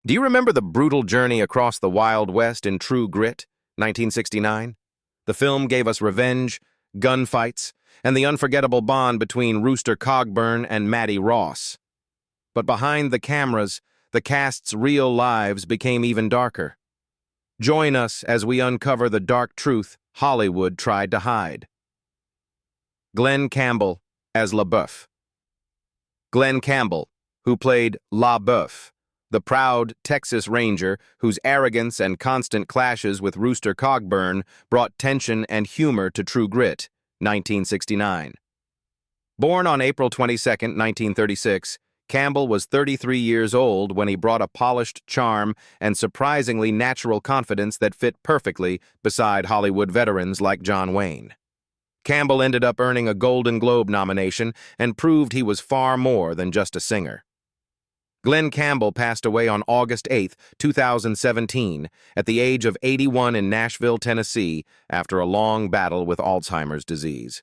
Do you remember the brutal journey across the Wild West in True Grit, 1969? The film gave us revenge, gunfights, and the unforgettable bond between Rooster Cogburn and Mattie Ross. But behind the cameras, the cast's real lives became even darker. Join us as we uncover the dark truth Hollywood tried to hide. Glen Campbell as LaBeouf. Glen Campbell, who played LaBeouf, the proud Texas Ranger whose arrogance and constant clashes with Rooster Cogburn brought tension and humor to True Grit, 1969. Born on April 22, 1936, Campbell was 33 years old when he brought a polished charm and surprisingly natural confidence that fit perfectly beside Hollywood veterans like John Wayne. Campbell ended up earning a Golden Globe nomination and proved he was far more than just a singer. Glen Campbell passed away on August 8, 2017, at the age of 81 in Nashville, Tennessee, after a long battle with Alzheimer's disease.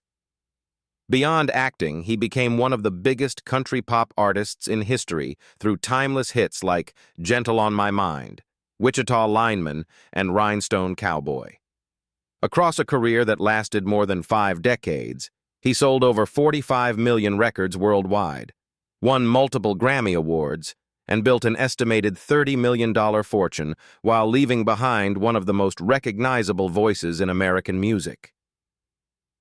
Beyond acting, he became one of the biggest country pop artists in history through timeless hits like Gentle on My Mind, Wichita Lineman, and Rhinestone Cowboy. Across a career that lasted more than 5 decades, he sold over 45 million records worldwide, won multiple Grammy Awards, and built an estimated $30 million fortune while leaving behind one of the most recognizable voices in American music.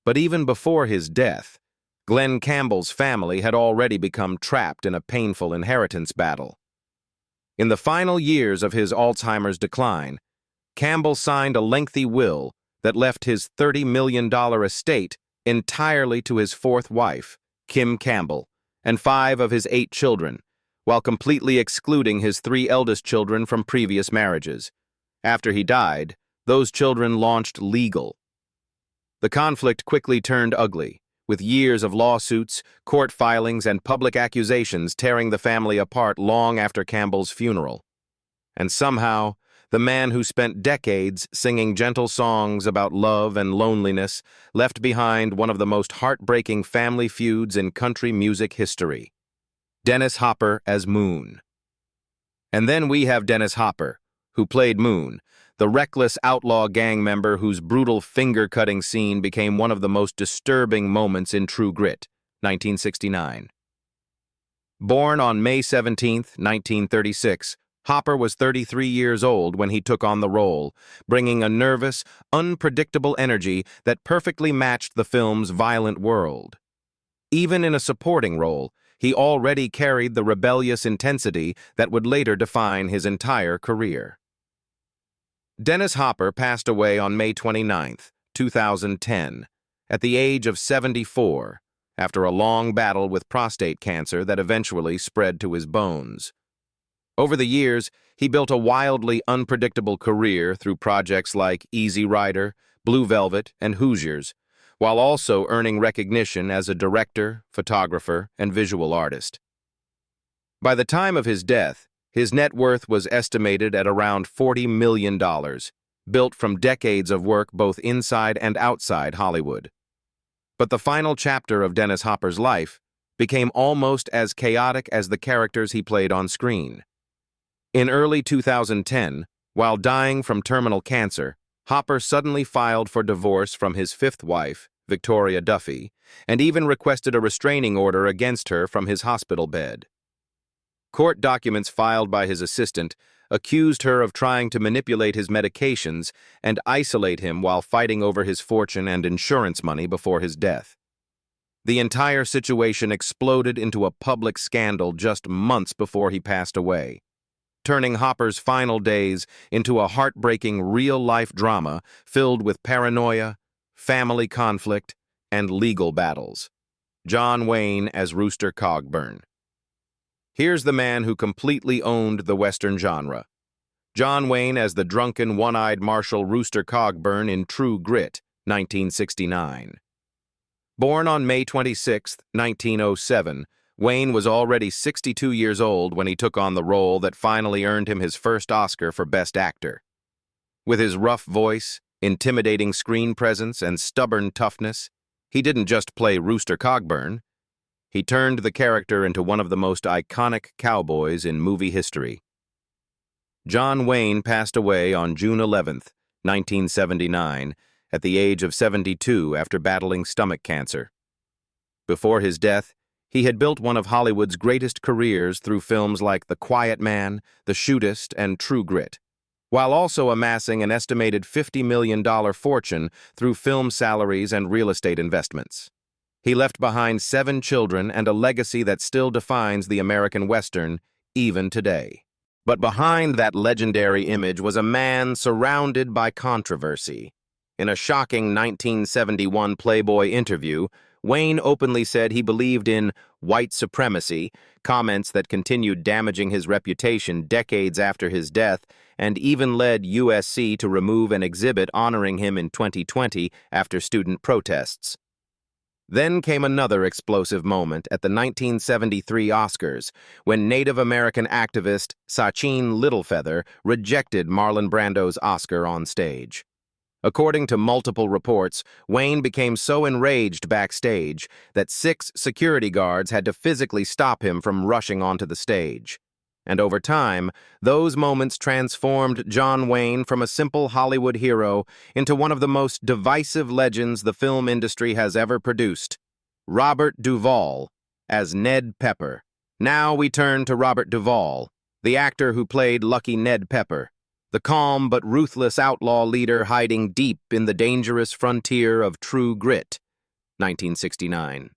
But even before his death, Glen Campbell's family had already become trapped in a painful inheritance battle. In the final years of his Alzheimer's decline, Campbell signed a lengthy will that left his $30 million estate entirely to his 4th wife, Kim Campbell, and 5 of his 8 children, while completely excluding his 3 eldest children from previous marriages. After he died, those children launched legal. The conflict quickly turned ugly, with years of lawsuits, court filings, and public accusations tearing the family apart long after Campbell's funeral. And somehow, the man who spent decades singing gentle songs about love and loneliness left behind one of the most heartbreaking family feuds in country music history. Dennis Hopper as Moon. And then we have Dennis Hopper, who played Moon, the reckless outlaw gang member whose brutal finger-cutting scene became one of the most disturbing moments in True Grit, 1969. Born on May 17, 1936, Hopper was 33 years old when he took on the role, bringing a nervous, unpredictable energy that perfectly matched the film's violent world. Even in a supporting role, he already carried the rebellious intensity that would later define his entire career. Dennis Hopper passed away on May 29, 2010, at the age of 74, after a long battle with prostate cancer that eventually spread to his bones. Over the years, he built a wildly unpredictable career through projects like Easy Rider, Blue Velvet, and Hoosiers, while also earning recognition as a director, photographer, and visual artist. By the time of his death, his net worth was estimated at around $40 million, built from decades of work both inside and outside Hollywood. But the final chapter of Dennis Hopper's life became almost as chaotic as the characters he played on screen. In early 2010, while dying from terminal cancer, Hopper suddenly filed for divorce from his 5th wife, Victoria Duffy, and even requested a restraining order against her from his hospital bed. Court documents filed by his assistant accused her of trying to manipulate his medications and isolate him while fighting over his fortune and insurance money before his death. The entire situation exploded into a public scandal just months before he passed away, turning Hopper's final days into a heartbreaking real-life drama filled with paranoia, family conflict, and legal battles. John Wayne as Rooster Cogburn. Here's the man who completely owned the Western genre. John Wayne as the drunken, one-eyed Marshal Rooster Cogburn in True Grit, 1969. Born on May 26, 1907, Wayne was already 62 years old when he took on the role that finally earned him his first Oscar for Best Actor. With his rough voice, intimidating screen presence, and stubborn toughness, he didn't just play Rooster Cogburn. He turned the character into one of the most iconic cowboys in movie history. John Wayne passed away on June 11th, 1979, at the age of 72 after battling stomach cancer. Before his death, he had built one of Hollywood's greatest careers through films like The Quiet Man, The Shootist, and True Grit, while also amassing an estimated $50 million fortune through film salaries and real estate investments. He left behind 7 children and a legacy that still defines the American Western, even today. But behind that legendary image was a man surrounded by controversy. In a shocking 1971 Playboy interview, Wayne openly said he believed in white supremacy, comments that continued damaging his reputation decades after his death, and even led USC to remove an exhibit honoring him in 2020 after student protests. Then came another explosive moment at the 1973 Oscars, when Native American activist Sachin Littlefeather rejected Marlon Brando's Oscar on stage. According to multiple reports, Wayne became so enraged backstage that 6 security guards had to physically stop him from rushing onto the stage. And over time, those moments transformed John Wayne from a simple Hollywood hero into one of the most divisive legends the film industry has ever produced. Robert Duvall as Ned Pepper. Now we turn to Robert Duvall, the actor who played Lucky Ned Pepper, the calm but ruthless outlaw leader hiding deep in the dangerous frontier of True Grit, 1969.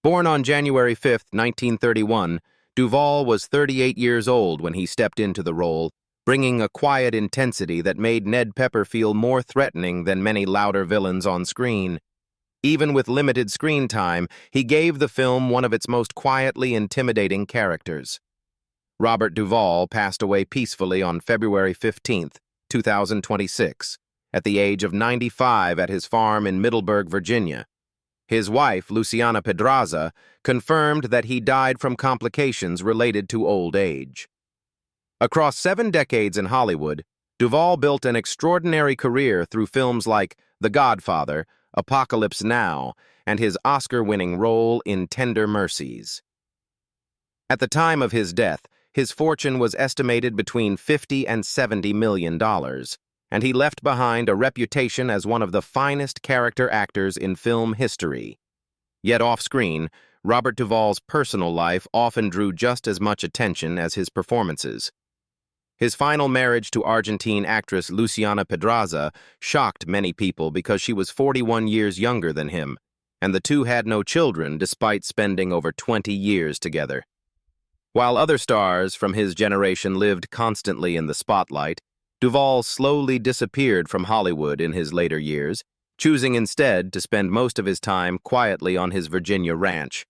Born on January 5, 1931, Duvall was 38 years old when he stepped into the role, bringing a quiet intensity that made Ned Pepper feel more threatening than many louder villains on screen. Even with limited screen time, he gave the film one of its most quietly intimidating characters. Robert Duvall passed away peacefully on February 15, 2026, at the age of 95 at his farm in Middleburg, Virginia. His wife, Luciana Pedraza, confirmed that he died from complications related to old age. Across 7 decades in Hollywood, Duvall built an extraordinary career through films like The Godfather, Apocalypse Now, and his Oscar-winning role in Tender Mercies. At the time of his death, his fortune was estimated between $50 and $70 million, and he left behind a reputation as one of the finest character actors in film history. Yet off-screen, Robert Duvall's personal life often drew just as much attention as his performances. His final marriage to Argentine actress Luciana Pedraza shocked many people because she was 41 years younger than him, and the two had no children despite spending over 20 years together. While other stars from his generation lived constantly in the spotlight, Duvall slowly disappeared from Hollywood in his later years, choosing instead to spend most of his time quietly on his Virginia ranch.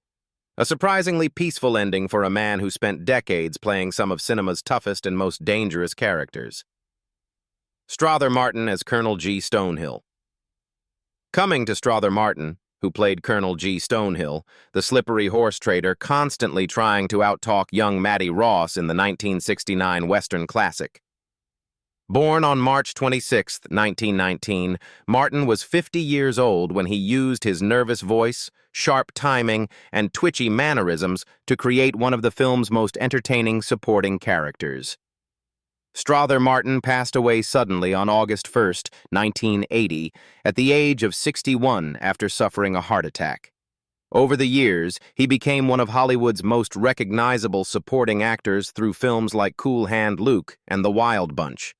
A surprisingly peaceful ending for a man who spent decades playing some of cinema's toughest and most dangerous characters. Strother Martin as Colonel G. Stonehill. Coming to Strother Martin, who played Colonel G. Stonehill, the slippery horse trader constantly trying to outtalk young Mattie Ross in the 1969 Western classic. Born on March 26, 1919, Martin was 50 years old when he used his nervous voice, sharp timing, and twitchy mannerisms to create one of the film's most entertaining supporting characters. Strother Martin passed away suddenly on August 1, 1980, at the age of 61 after suffering a heart attack. Over the years, he became one of Hollywood's most recognizable supporting actors through films like Cool Hand Luke and The Wild Bunch.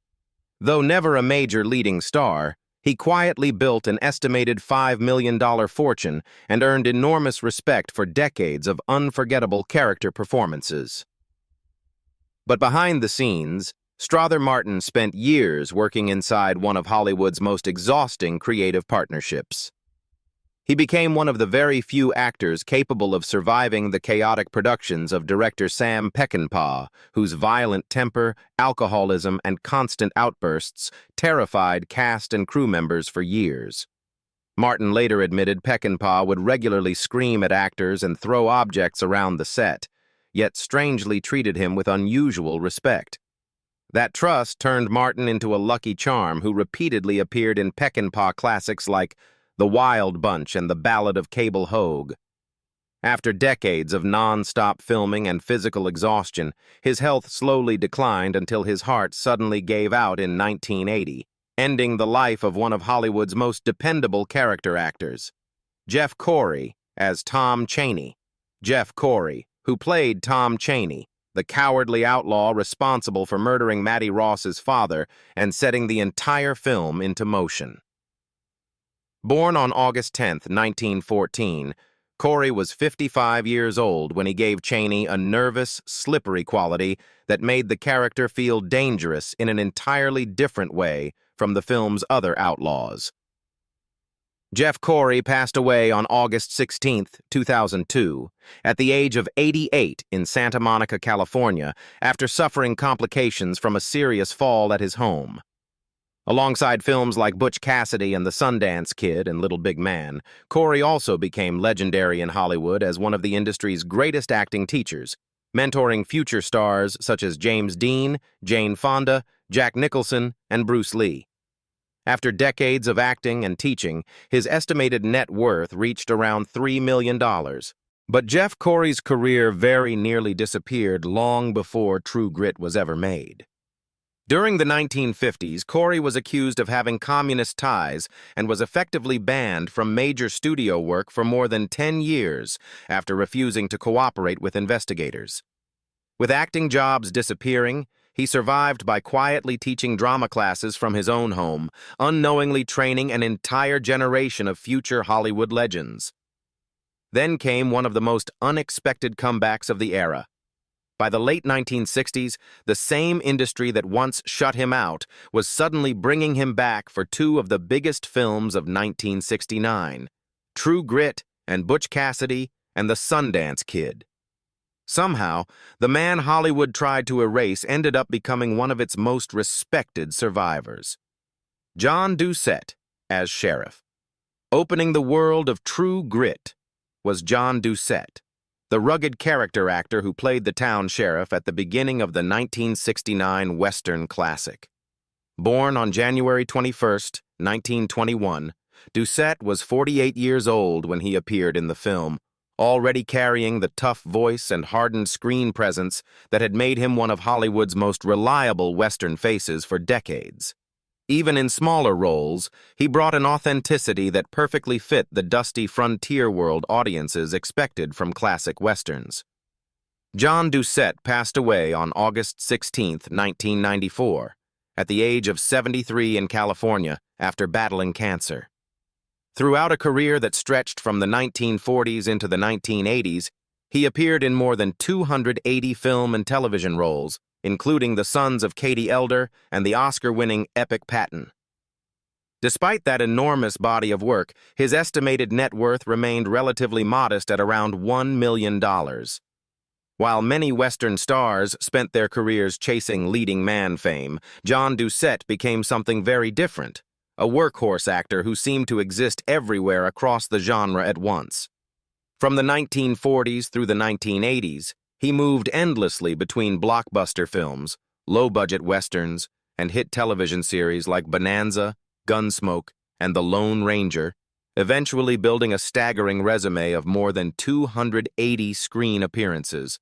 Though never a major leading star, he quietly built an estimated $5 million fortune and earned enormous respect for decades of unforgettable character performances. But behind the scenes, Strother Martin spent years working inside one of Hollywood's most exhausting creative partnerships. He became one of the very few actors capable of surviving the chaotic productions of director Sam Peckinpah, whose violent temper, alcoholism, and constant outbursts terrified cast and crew members for years. Martin later admitted Peckinpah would regularly scream at actors and throw objects around the set, yet strangely treated him with unusual respect. That trust turned Martin into a lucky charm who repeatedly appeared in Peckinpah classics like The Wild Bunch and The Ballad of Cable Hogue. After decades of non-stop filming and physical exhaustion, his health slowly declined until his heart suddenly gave out in 1980, ending the life of one of Hollywood's most dependable character actors. Jeff Corey as Tom Chaney. Jeff Corey, who played Tom Chaney, the cowardly outlaw responsible for murdering Mattie Ross's father and setting the entire film into motion. Born on August 10, 1914, Corey was 55 years old when he gave Chaney a nervous, slippery quality that made the character feel dangerous in an entirely different way from the film's other outlaws. Jeff Corey passed away on August 16, 2002, at the age of 88 in Santa Monica, California, after suffering complications from a serious fall at his home. Alongside films like Butch Cassidy and The Sundance Kid and Little Big Man, Corey also became legendary in Hollywood as one of the industry's greatest acting teachers, mentoring future stars such as James Dean, Jane Fonda, Jack Nicholson, and Bruce Lee. After decades of acting and teaching, his estimated net worth reached around $3 million. But Jeff Corey's career very nearly disappeared long before True Grit was ever made. During the 1950s, Corey was accused of having communist ties and was effectively banned from major studio work for more than 10 years after refusing to cooperate with investigators. With acting jobs disappearing, he survived by quietly teaching drama classes from his own home, unknowingly training an entire generation of future Hollywood legends. Then came one of the most unexpected comebacks of the era. By the late 1960s, the same industry that once shut him out was suddenly bringing him back for two of the biggest films of 1969, True Grit and Butch Cassidy and The Sundance Kid. Somehow, the man Hollywood tried to erase ended up becoming one of its most respected survivors. John Doucette as sheriff. Opening the world of True Grit was John Doucette, the rugged character actor who played the town sheriff at the beginning of the 1969 Western classic. Born on January 21, 1921, Doucette was 48 years old when he appeared in the film, already carrying the tough voice and hardened screen presence that had made him one of Hollywood's most reliable Western faces for decades. Even in smaller roles, he brought an authenticity that perfectly fit the dusty frontier world audiences expected from classic Westerns. John Doucette passed away on August 16, 1994, at the age of 73 in California after battling cancer. Throughout a career that stretched from the 1940s into the 1980s, he appeared in more than 280 film and television roles, including The Sons of Katie Elder and the Oscar-winning Epic Patton. Despite that enormous body of work, his estimated net worth remained relatively modest at around $1 million. While many Western stars spent their careers chasing leading man fame, John Doucette became something very different, a workhorse actor who seemed to exist everywhere across the genre at once. From the 1940s through the 1980s, he moved endlessly between blockbuster films, low-budget westerns, and hit television series like Bonanza, Gunsmoke, and The Lone Ranger, eventually building a staggering resume of more than 280 screen appearances.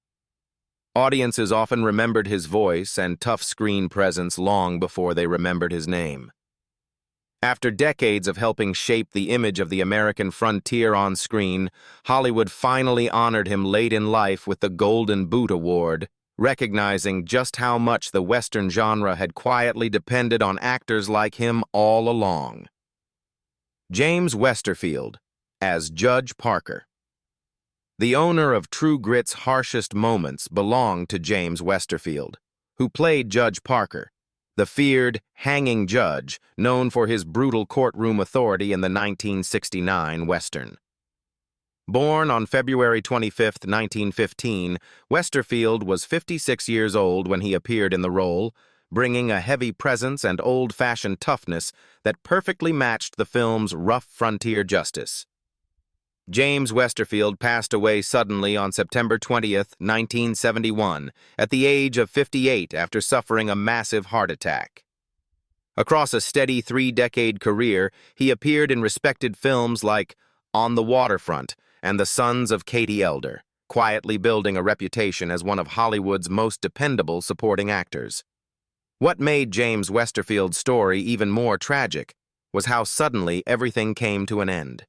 Audiences often remembered his voice and tough screen presence long before they remembered his name. After decades of helping shape the image of the American frontier on screen, Hollywood finally honored him late in life with the Golden Boot Award, recognizing just how much the Western genre had quietly depended on actors like him all along. James Westerfield as Judge Parker. The owner of True Grit's harshest moments belonged to James Westerfield, who played Judge Parker, the feared, hanging judge known for his brutal courtroom authority in the 1969 Western. Born on February 25, 1915, Westerfield was 56 years old when he appeared in the role, bringing a heavy presence and old-fashioned toughness that perfectly matched the film's rough frontier justice. James Westerfield passed away suddenly on September 20, 1971, at the age of 58 after suffering a massive heart attack. Across a steady three-decade career, he appeared in respected films like On the Waterfront and the sons of Katie Elder, quietly building a reputation as one of Hollywood's most dependable supporting actors. What made James Westerfield's story even more tragic was how suddenly everything came to an end.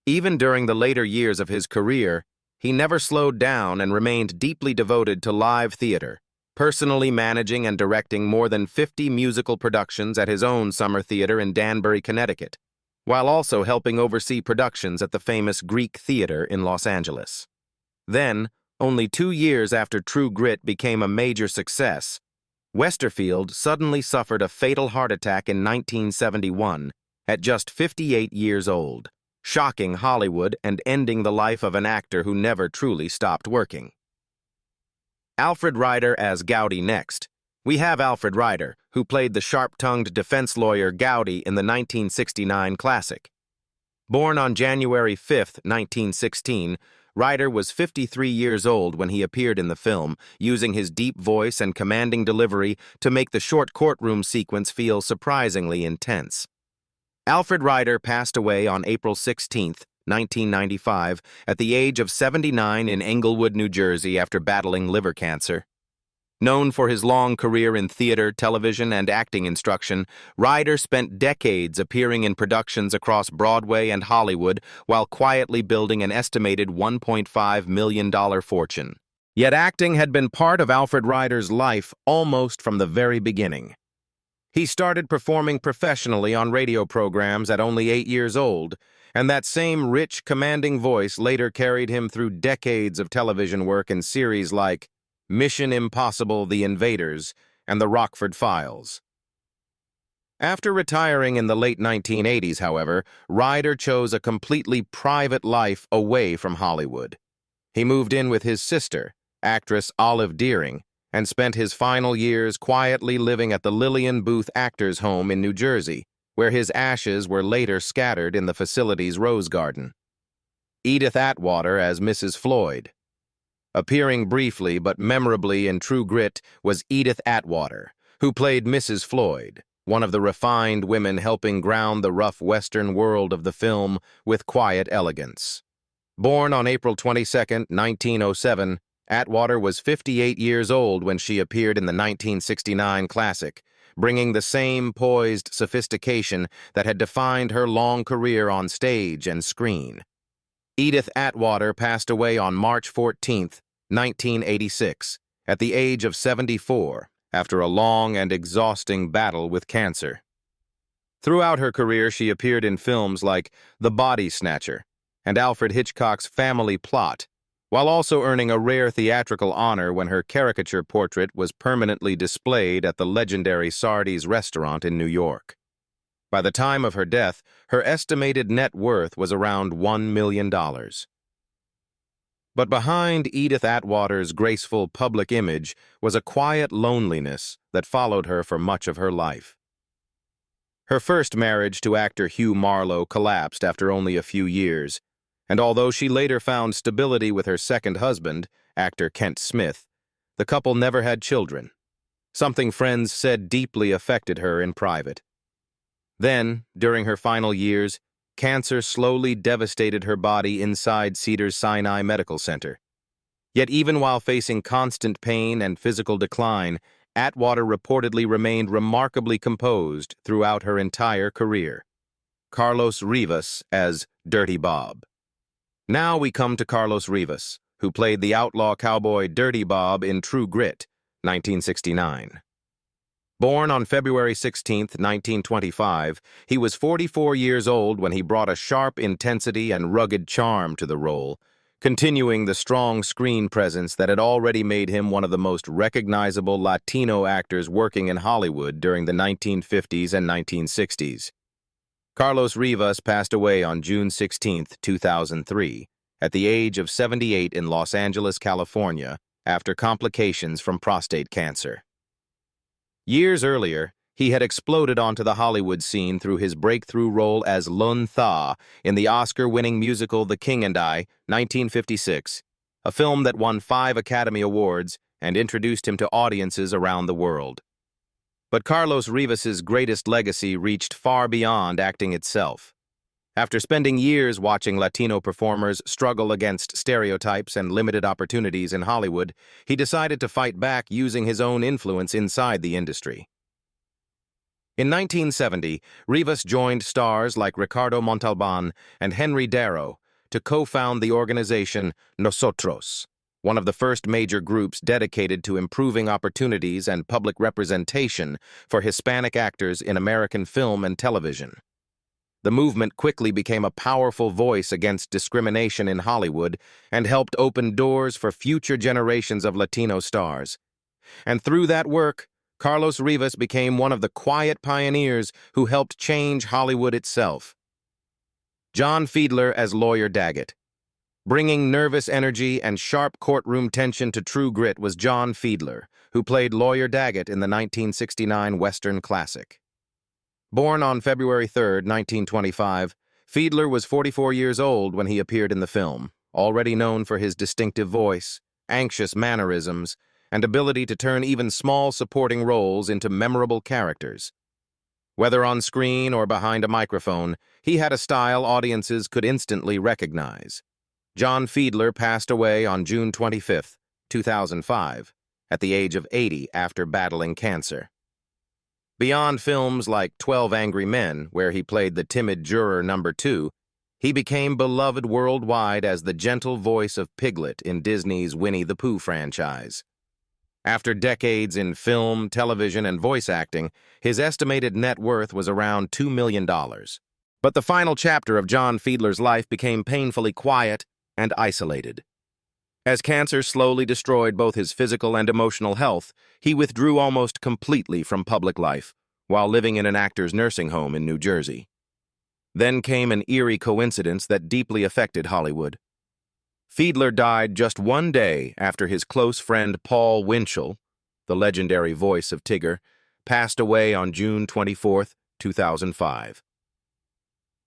Even during the later years of his career, he never slowed down and remained deeply devoted to live theater, personally managing and directing more than 50 musical productions at his own summer theater in Danbury, Connecticut, while also helping oversee productions at the famous Greek Theater in Los Angeles. Then, only 2 years after True Grit became a major success, Westerfield suddenly suffered a fatal heart attack in 1971 at just 58 years old, shocking Hollywood and ending the life of an actor who never truly stopped working. Alfred Ryder as Gowdy next. We have Alfred Ryder, who played the sharp-tongued defense lawyer Gowdy in the 1969 classic. Born on January 5, 1916, Ryder was 53 years old when he appeared in the film, using his deep voice and commanding delivery to make the short courtroom sequence feel surprisingly intense. Alfred Ryder passed away on April 16, 1995, at the age of 79 in Englewood, New Jersey, after battling liver cancer. Known for his long career in theater, television, and acting instruction, Ryder spent decades appearing in productions across Broadway and Hollywood while quietly building an estimated $1.5 million fortune. Yet acting had been part of Alfred Ryder's life almost from the very beginning. He started performing professionally on radio programs at only 8 years old, and that same rich, commanding voice later carried him through decades of television work in series like Mission Impossible: The Invaders, and The Rockford Files. After retiring in the late 1980s, however, Ryder chose a completely private life away from Hollywood. He moved in with his sister, actress Olive Deering, and spent his final years quietly living at the Lillian Booth Actors Home in New Jersey, where his ashes were later scattered in the facility's rose garden. Edith Atwater as Mrs. Floyd. Appearing briefly but memorably in True Grit was Edith Atwater, who played Mrs. Floyd, one of the refined women helping ground the rough Western world of the film with quiet elegance. Born on April 22, 1907, Atwater was 58 years old when she appeared in the 1969 classic, bringing the same poised sophistication that had defined her long career on stage and screen. Edith Atwater passed away on March 14, 1986, at the age of 74, after a long and exhausting battle with cancer. Throughout her career, she appeared in films like The Body Snatcher and Alfred Hitchcock's Family Plot, while also earning a rare theatrical honor when her caricature portrait was permanently displayed at the legendary Sardi's restaurant in New York. By the time of her death, her estimated net worth was around $1 million. But behind Edith Atwater's graceful public image was a quiet loneliness that followed her for much of her life. Her first marriage to actor Hugh Marlowe collapsed after only a few years, and although she later found stability with her second husband, actor Kent Smith, the couple never had children, something friends said deeply affected her in private. Then, during her final years, cancer slowly devastated her body inside Cedars-Sinai Medical Center. Yet even while facing constant pain and physical decline, Atwater reportedly remained remarkably composed throughout her entire career. Carlos Rivas as Dirty Bob. Now we come to Carlos Rivas, who played the outlaw cowboy Dirty Bob in True Grit, 1969. Born on February 16, 1925, he was 44 years old when he brought a sharp intensity and rugged charm to the role, continuing the strong screen presence that had already made him one of the most recognizable Latino actors working in Hollywood during the 1950s and 1960s. Carlos Rivas passed away on June 16, 2003, at the age of 78 in Los Angeles, California, after complications from prostate cancer. Years earlier, he had exploded onto the Hollywood scene through his breakthrough role as Lun Tha in the Oscar-winning musical The King and I, 1956, a film that won 5 Academy Awards and introduced him to audiences around the world. But Carlos Rivas's greatest legacy reached far beyond acting itself. After spending years watching Latino performers struggle against stereotypes and limited opportunities in Hollywood, he decided to fight back using his own influence inside the industry. In 1970, Rivas joined stars like Ricardo Montalban and Henry Darrow to co-found the organization Nosotros, one of the first major groups dedicated to improving opportunities and public representation for Hispanic actors in American film and television. The movement quickly became a powerful voice against discrimination in Hollywood and helped open doors for future generations of Latino stars. And through that work, Carlos Rivas became one of the quiet pioneers who helped change Hollywood itself. John Fiedler as Lawyer Daggett. Bringing nervous energy and sharp courtroom tension to True Grit was John Fiedler, who played Lawyer Daggett in the 1969 Western classic. Born on February 3, 1925, Fiedler was 44 years old when he appeared in the film, already known for his distinctive voice, anxious mannerisms, and ability to turn even small supporting roles into memorable characters. Whether on screen or behind a microphone, he had a style audiences could instantly recognize. John Fiedler passed away on June 25, 2005, at the age of 80 after battling cancer. Beyond films like 12 Angry Men, where he played the timid juror number 2, he became beloved worldwide as the gentle voice of Piglet in Disney's Winnie the Pooh franchise. After decades in film, television, and voice acting, his estimated net worth was around $2 million. But the final chapter of John Fiedler's life became painfully quiet and isolated. As cancer slowly destroyed both his physical and emotional health, he withdrew almost completely from public life, while living in an actor's nursing home in New Jersey. Then came an eerie coincidence that deeply affected Hollywood. Fiedler died just one day after his close friend Paul Winchell, the legendary voice of Tigger, passed away on June 24, 2005.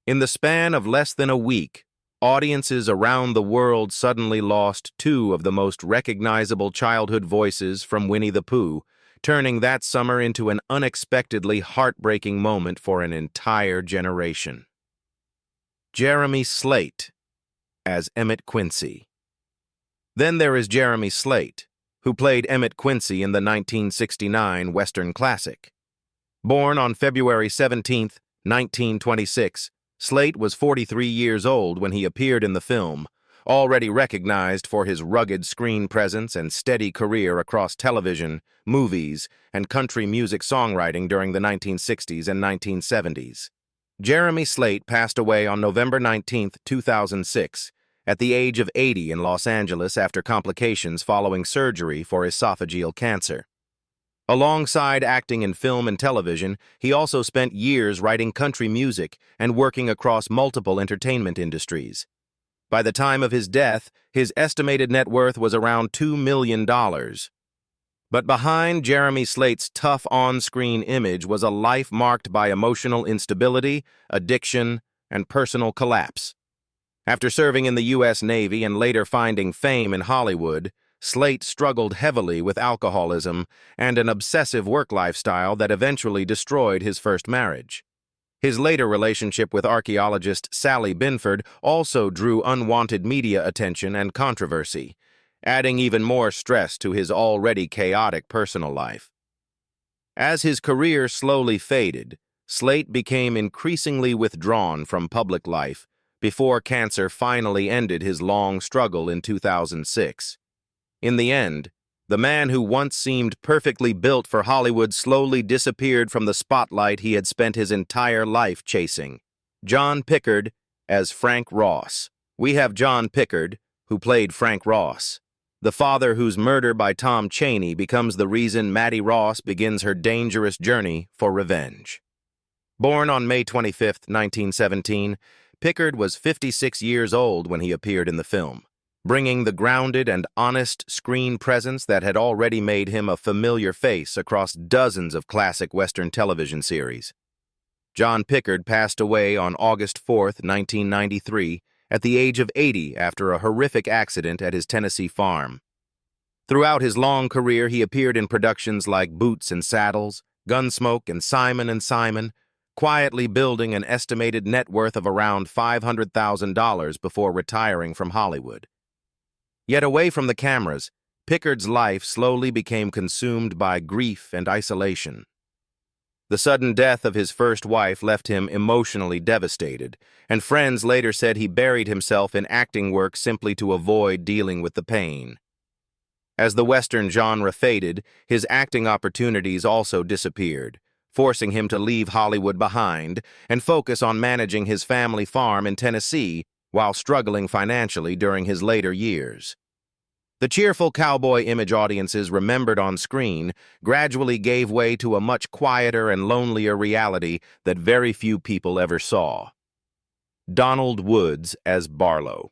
In the span of less than a week, audiences around the world suddenly lost two of the most recognizable childhood voices from Winnie the Pooh, turning that summer into an unexpectedly heartbreaking moment for an entire generation. Jeremy Slate as Emmett Quincy. Then there is Jeremy Slate, who played Emmett Quincy in the 1969 Western classic. Born on February 17, 1926, Slate was 43 years old when he appeared in the film, already recognized for his rugged screen presence and steady career across television, movies, and country music songwriting during the 1960s and 1970s. Jeremy Slate passed away on November 19, 2006, at the age of 80 in Los Angeles after complications following surgery for esophageal cancer. Alongside acting in film and television, he also spent years writing country music and working across multiple entertainment industries. By the time of his death, his estimated net worth was around $2 million. But behind Jeremy Slate's tough on-screen image was a life marked by emotional instability, addiction, and personal collapse. After serving in the U.S. Navy and later finding fame in Hollywood, Slate struggled heavily with alcoholism and an obsessive work lifestyle that eventually destroyed his first marriage. His later relationship with archaeologist Sally Binford also drew unwanted media attention and controversy, adding even more stress to his already chaotic personal life. As his career slowly faded, Slate became increasingly withdrawn from public life before cancer finally ended his long struggle in 2006. In the end, the man who once seemed perfectly built for Hollywood slowly disappeared from the spotlight he had spent his entire life chasing. John Pickard as Frank Ross. We have John Pickard, who played Frank Ross, the father whose murder by Tom Chaney becomes the reason Maddie Ross begins her dangerous journey for revenge. Born on May 25, 1917, Pickard was 56 years old when he appeared in the film, bringing the grounded and honest screen presence that had already made him a familiar face across dozens of classic Western television series. John Pickard passed away on August 4, 1993, at the age of 80 after a horrific accident at his Tennessee farm. Throughout his long career, he appeared in productions like Boots and Saddles, Gunsmoke, and Simon, quietly building an estimated net worth of around $500,000 before retiring from Hollywood. Yet away from the cameras, Pickard's life slowly became consumed by grief and isolation. The sudden death of his first wife left him emotionally devastated, and friends later said he buried himself in acting work simply to avoid dealing with the pain. As the Western genre faded, his acting opportunities also disappeared, forcing him to leave Hollywood behind and focus on managing his family farm in Tennessee while struggling financially during his later years. The cheerful cowboy image audiences remembered on screen gradually gave way to a much quieter and lonelier reality that very few people ever saw. Donald Woods as Barlow.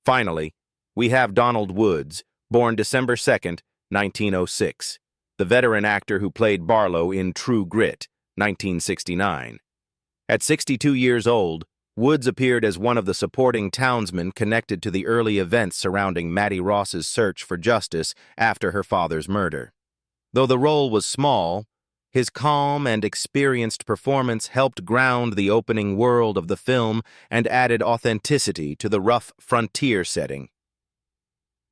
Finally, we have Donald Woods, born December 2nd, 1906, the veteran actor who played Barlow in True Grit, 1969. At 62 years old, Woods appeared as one of the supporting townsmen connected to the early events surrounding Mattie Ross's search for justice after her father's murder. Though the role was small, his calm and experienced performance helped ground the opening world of the film and added authenticity to the rough frontier setting.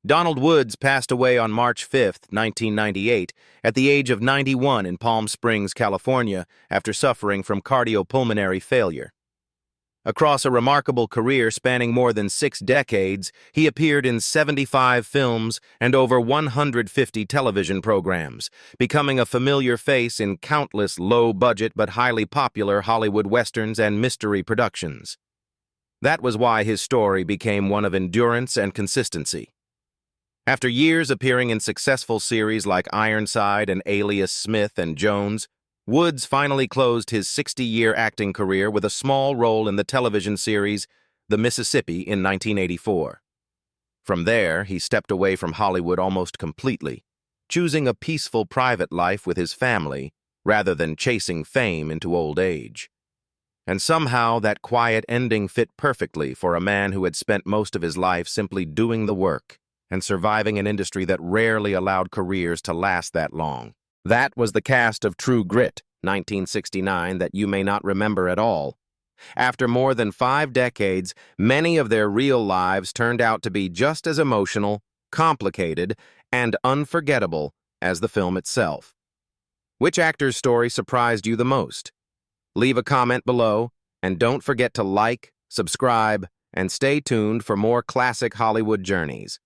Donald Woods passed away on March 5, 1998, at the age of 91 in Palm Springs, California, after suffering from cardiopulmonary failure. Across a remarkable career spanning more than 6 decades, he appeared in 75 films and over 150 television programs, becoming a familiar face in countless low-budget but highly popular Hollywood westerns and mystery productions. That was why his story became one of endurance and consistency. After years appearing in successful series like Ironside and Alias Smith and Jones, Woods finally closed his 60-year acting career with a small role in the television series The Mississippi in 1984. From there, he stepped away from Hollywood almost completely, choosing a peaceful private life with his family rather than chasing fame into old age. And somehow that quiet ending fit perfectly for a man who had spent most of his life simply doing the work and surviving an industry that rarely allowed careers to last that long. That was the cast of True Grit, 1969, that you may not remember at all. After more than 5 decades, many of their real lives turned out to be just as emotional, complicated, and unforgettable as the film itself. Which actor's story surprised you the most? Leave a comment below, and don't forget to like, subscribe, and stay tuned for more classic Hollywood journeys.